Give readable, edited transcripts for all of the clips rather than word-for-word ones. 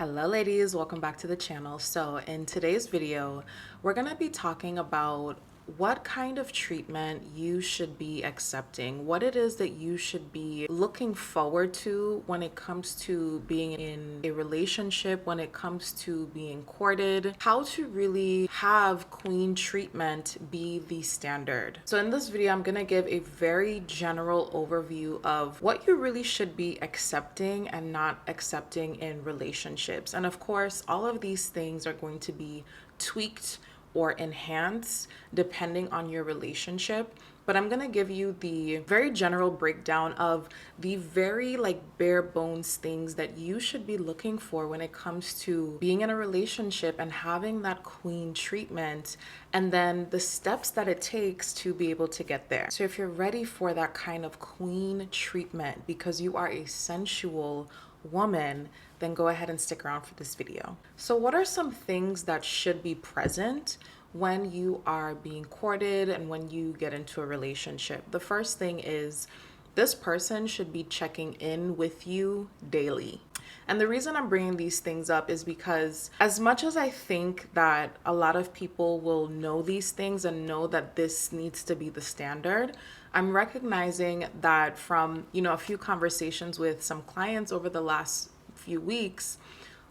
Hello ladies, welcome back to the channel. So in today's video, we're gonna be talking about what kind of treatment you should be accepting, what it is that you should be looking forward to when it comes to being in a relationship, when it comes to being courted, how to really have queen treatment be the standard. So in this video, I'm gonna give a very general overview of what you really should be accepting and not accepting in relationships. And of course, all of these things are going to be tweaked or enhance depending on your relationship. But I'm gonna give you the very general breakdown of the very bare bones things that you should be looking for when it comes to being in a relationship and having that queen treatment, and then the steps that it takes to be able to get there. So if you're ready for that kind of queen treatment because you are a sensual woman, then go ahead and stick around for this video. So what are some things that should be present when you are being courted and when you get into a relationship? The first thing is this person should be checking in with you daily. And the reason I'm bringing these things up is because as much as I think that a lot of people will know these things and know that this needs to be the standard, I'm recognizing that from, a few conversations with some clients over the last few weeks,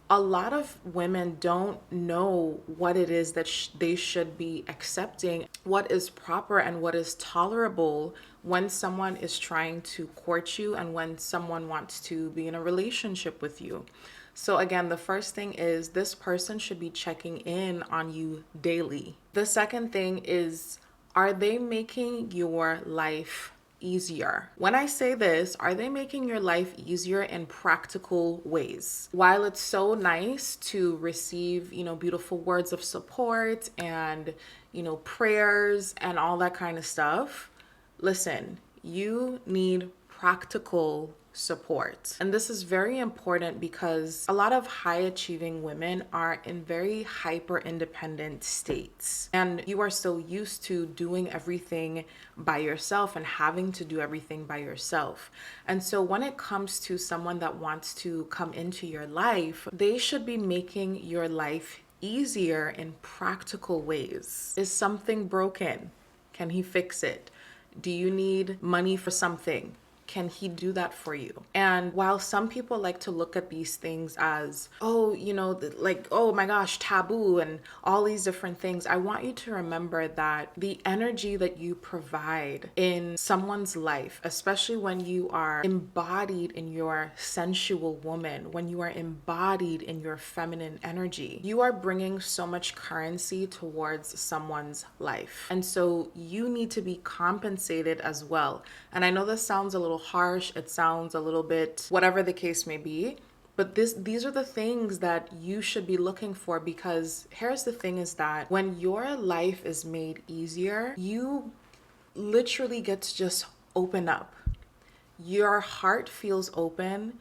a lot of women don't know what it is that they should be accepting, what is proper and what is tolerable when someone is trying to court you and when someone wants to be in a relationship with you. So again, the first thing is this person should be checking in on you daily. The second thing is, are they making your life easier? When I say this, are they making your life easier in practical ways? While it's so nice to receive, beautiful words of support and, prayers and all that kind of stuff, listen, you need practical support. And this is very important because a lot of high achieving women are in very hyper independent states. And you are so used to doing everything by yourself and having to do everything by yourself. And so when it comes to someone that wants to come into your life, they should be making your life easier in practical ways. Is something broken? Can he fix it? Do you need money for something? Can he do that for you? And while some people like to look at these things as, oh my gosh, taboo and all these different things, I want you to remember that the energy that you provide in someone's life, especially when you are embodied in your sensual woman, when you are embodied in your feminine energy, you are bringing so much currency towards someone's life. And so you need to be compensated as well. And I know this sounds a little harsh, it sounds a little bit whatever the case may be, but these are the things that you should be looking for, because here's the thing is that when your life is made easier, you literally get to just open up. Your heart feels open.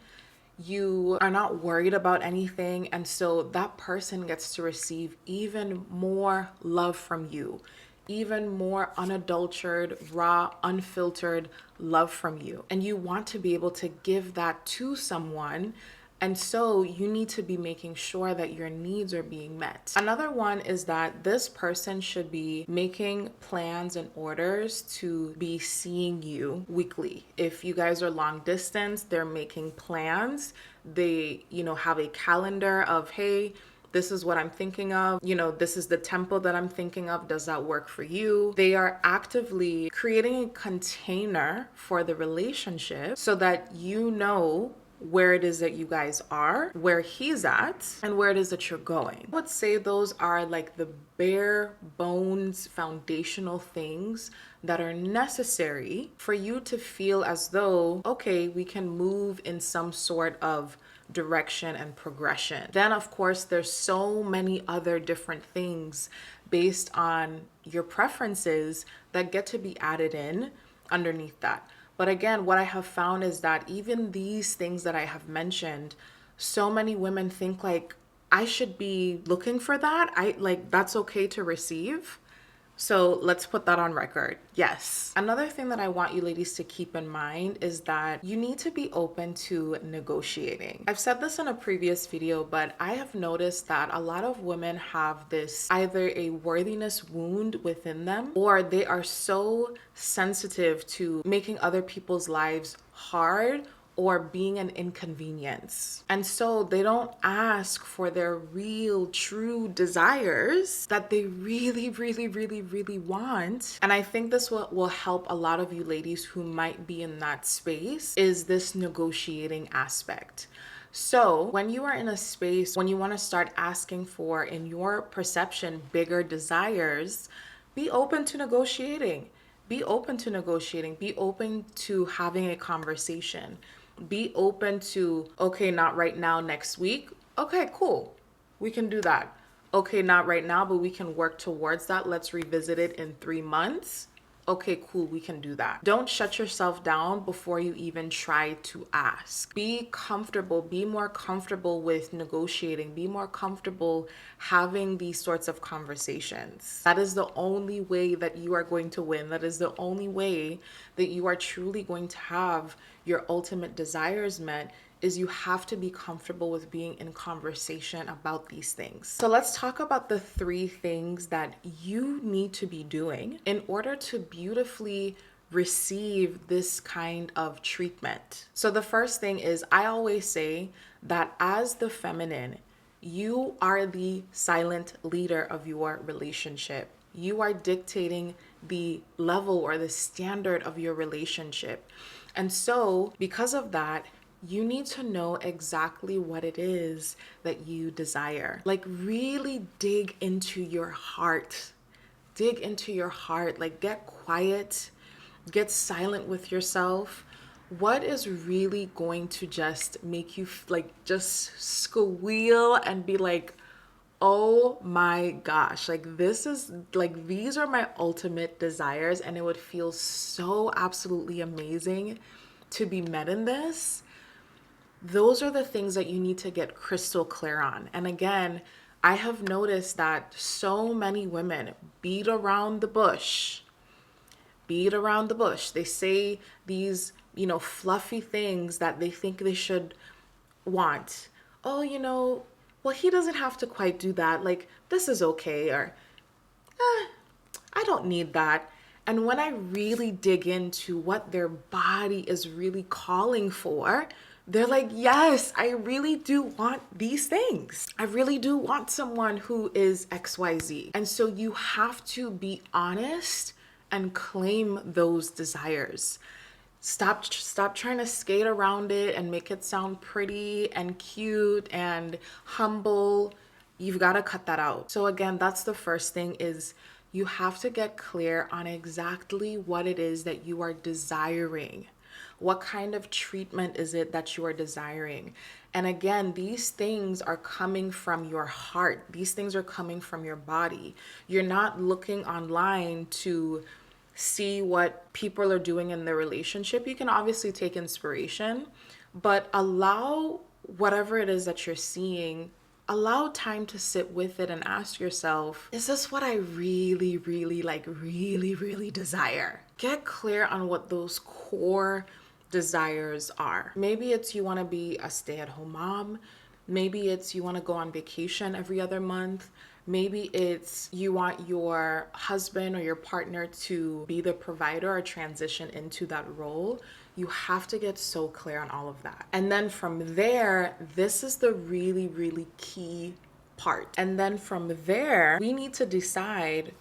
You are not worried about anything, and so that person gets to receive even more love from you, even more unadulterated, raw, unfiltered love from you. And you want to be able to give that to someone. And so you need to be making sure that your needs are being met. Another one is that this person should be making plans and orders to be seeing you weekly. If you guys are long distance, they're making plans. They, have a calendar of, hey, this is what I'm thinking of. This is the tempo that I'm thinking of. Does that work for you? They are actively creating a container for the relationship so that you know where it is that you guys are, where he's at, and where it is that you're going. I would say those are like the bare bones foundational things that are necessary for you to feel as though, okay, we can move in some sort of direction and progression. Then of course there's so many other different things based on your preferences that get to be added in underneath that. But again, what I have found is that even these things that I have mentioned, so many women think like, I should be looking for that. That's okay to receive. So let's put that on record. Yes. Another thing that I want you ladies to keep in mind is that you need to be open to negotiating. I've said this in a previous video, but I have noticed that a lot of women have this either a worthiness wound within them, or they are so sensitive to making other people's lives hard or being an inconvenience. And so they don't ask for their real, true desires that they really, really, really, really want. And I think this will help a lot of you ladies who might be in that space, is this negotiating aspect. So when you are in a space, when you want to start asking for, in your perception, bigger desires, be open to negotiating. Be open to negotiating. Be open to having a conversation. Be open to, okay, not right now, next week. Okay, cool. We can do that. Okay, not right now, but we can work towards that. Let's revisit it in 3 months. Okay, cool, we can do that. Don't shut yourself down before you even try to ask. Be comfortable, be more comfortable with negotiating, be more comfortable having these sorts of conversations. That is the only way that you are going to win. That is the only way that you are truly going to have your ultimate desires met, is you have to be comfortable with being in conversation about these things. So let's talk about the 3 things that you need to be doing in order to beautifully receive this kind of treatment. So the first thing is, I always say that as the feminine, you are the silent leader of your relationship. You are dictating the level or the standard of your relationship. And so because of that, you need to know exactly what it is that you desire. Like, really dig into your heart. Dig into your heart. Like, get quiet, get silent with yourself. What is really going to just make you like just squeal and be like, oh my gosh, like this is like, these are my ultimate desires, and it would feel so absolutely amazing to be met in this. Those are the things that you need to get crystal clear on. And again, I have noticed that so many women beat around the bush. Beat around the bush. They say these, fluffy things that they think they should want. Oh, well, he doesn't have to quite do that. Like, this is okay. Or, I don't need that. And when I really dig into what their body is really calling for, they're like, yes, I really do want these things. I really do want someone who is XYZ. And so you have to be honest and claim those desires. Stop trying to skate around it and make it sound pretty and cute and humble. You've got to cut that out. So again, that's the first thing, is you have to get clear on exactly what it is that you are desiring. What kind of treatment is it that you are desiring? And again, these things are coming from your heart. These things are coming from your body. You're not looking online to see what people are doing in their relationship. You can obviously take inspiration, but allow whatever it is that you're seeing, allow time to sit with it and ask yourself, is this what I really, really really desire? Get clear on what those core desires are. Maybe it's you want to be a stay-at-home mom. Maybe it's you want to go on vacation every other month. Maybe it's you want your husband or your partner to be the provider or transition into that role. You have to get so clear on all of that. And then from there, this is the really, really key part. And then from there, we need to decide,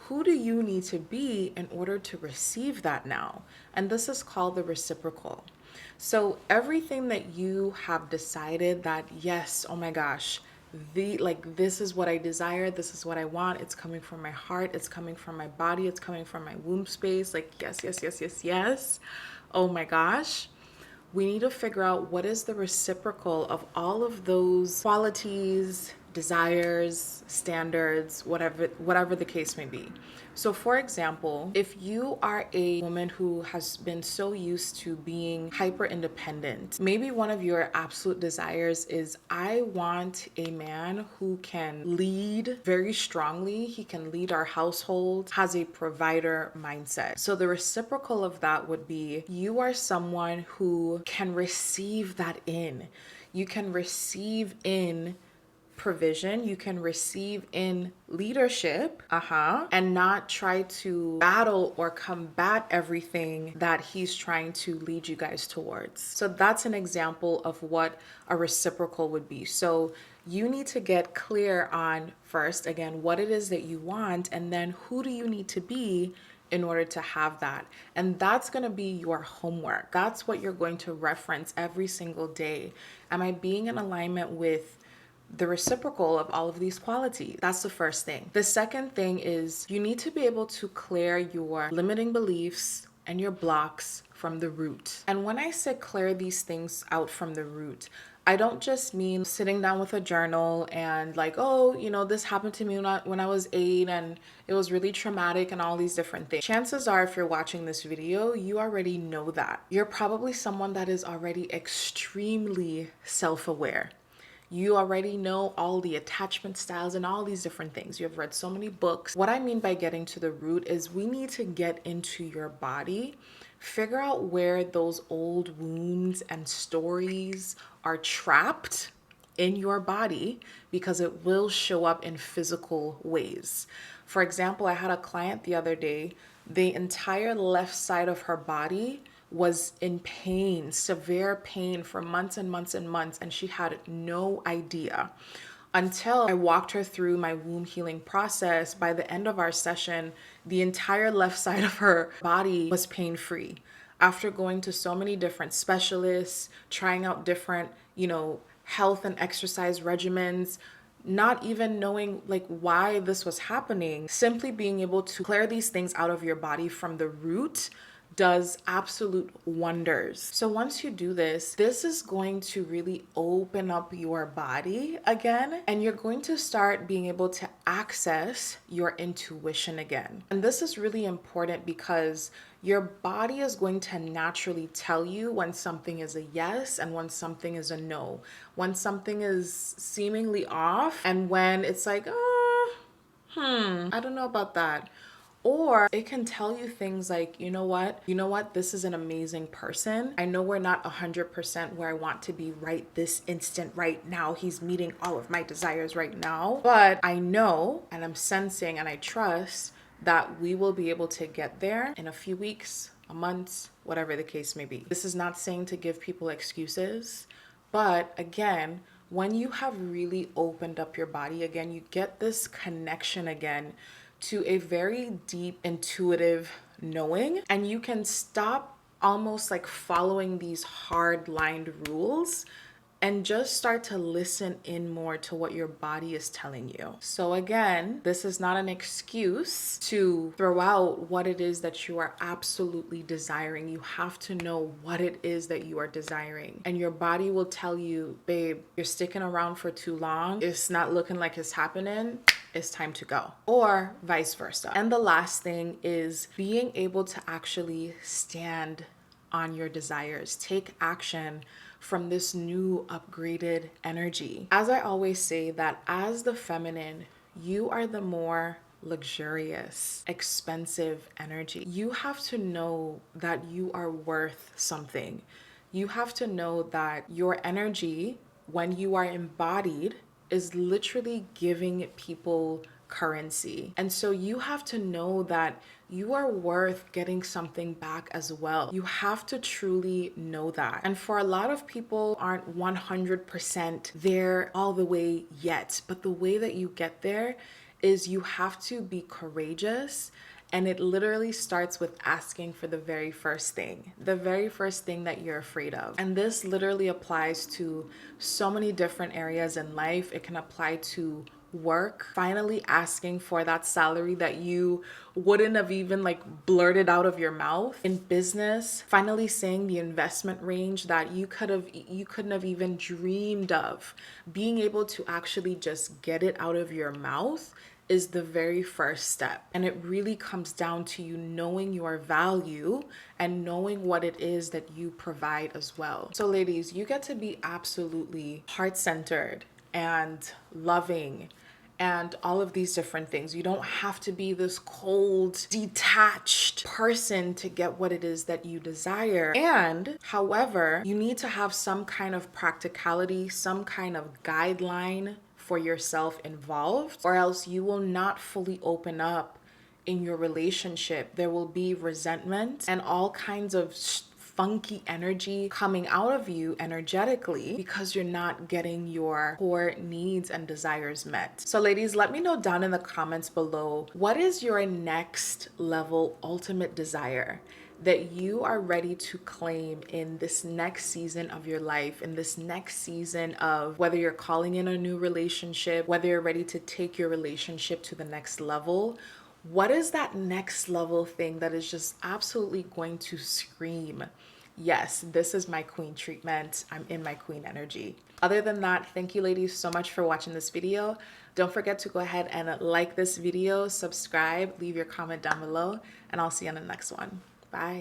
who do you need to be in order to receive that now? And this is called the reciprocal. So everything that you have decided that, yes, oh my gosh, this is what I desire, this is what I want, it's coming from my heart, it's coming from my body, it's coming from my womb space, like yes. Oh my gosh. We need to figure out what is the reciprocal of all of those qualities, desires, standards, whatever the case may be. So for example, if you are a woman who has been so used to being hyper independent, maybe one of your absolute desires is, I want a man who can lead very strongly, he can lead our household, has a provider mindset. So the reciprocal of that would be, you are someone who can receive that in. You can receive in provision, you can receive in leadership, and not try to battle or combat everything that he's trying to lead you guys towards. So that's an example of what a reciprocal would be. So you need to get clear on, first, again, what it is that you want, and then who do you need to be in order to have that. And that's going to be your homework. That's what you're going to reference every single day. Am I being in alignment with the reciprocal of all of these qualities? That's the first thing. The second thing is, you need to be able to clear your limiting beliefs and your blocks from the root. And when I say clear these things out from the root, I don't just mean sitting down with a journal and like, oh, this happened to me when I was 8 and it was really traumatic and all these different things. Chances are, if you're watching this video, you already know that. You're probably someone that is already extremely self-aware. You already know all the attachment styles and all these different things. You have read so many books. What I mean by getting to the root is, we need to get into your body, figure out where those old wounds and stories are trapped in your body, because it will show up in physical ways. For example, I had a client the other day, the entire left side of her body was in pain, severe pain for months and months and months, and she had no idea until I walked her through my womb healing process. By the end of our session, the entire left side of her body was pain-free. After going to so many different specialists, trying out different, health and exercise regimens, not even knowing like why this was happening, simply being able to clear these things out of your body from the root does absolute wonders. So once you do this, this is going to really open up your body again, and you're going to start being able to access your intuition again. And this is really important because your body is going to naturally tell you when something is a yes and when something is a no, when something is seemingly off and when it's like, I don't know about that. Or it can tell you things like, you know what, this is an amazing person. I know we're not 100% where I want to be right this instant, right now. He's meeting all of my desires right now. But I know, and I'm sensing, and I trust that we will be able to get there in a few weeks, a month, whatever the case may be. This is not saying to give people excuses, but again, when you have really opened up your body again, you get this connection again to a very deep intuitive knowing, and you can stop almost like following these hard lined rules and just start to listen in more to what your body is telling you. So again, this is not an excuse to throw out what it is that you are absolutely desiring. You have to know what it is that you are desiring. And your body will tell you, babe, you're sticking around for too long. It's not looking like it's happening. It's time to go, or vice versa. And the last thing is being able to actually stand on your desires, take action from this new upgraded energy. As I always say, that as the feminine, you are the more luxurious, expensive energy. You have to know that you are worth something. You have to know that your energy, when you are embodied, is literally giving people currency. And so you have to know that you are worth getting something back as well. You have to truly know that. And for a lot of people aren't 100% there all the way yet, but the way that you get there is you have to be courageous And it literally starts with asking for the very first thing that you're afraid of. And this literally applies to so many different areas in life. It can apply to work, finally asking for that salary that you wouldn't have even like blurted out of your mouth. In business, finally saying the investment range that you couldn't have even dreamed of. Being able to actually just get it out of your mouth is the very first step. And it really comes down to you knowing your value and knowing what it is that you provide as well. So ladies, you get to be absolutely heart-centered and loving and all of these different things. You don't have to be this cold, detached person to get what it is that you desire. And however, you need to have some kind of practicality, some kind of guideline for yourself involved, or else you will not fully open up in your relationship. There will be resentment and all kinds of funky energy coming out of you energetically because you're not getting your core needs and desires met. So ladies, let me know down in the comments below, what is your next level ultimate desire that you are ready to claim in this next season of your life, in this next season of whether you're calling in a new relationship, whether you're ready to take your relationship to the next level? What is that next level thing that is just absolutely going to scream, yes, this is my queen treatment. I'm in my queen energy. Other than that, thank you ladies so much for watching this video. Don't forget to go ahead and like this video, subscribe, leave your comment down below, and I'll see you on the next one. Bye.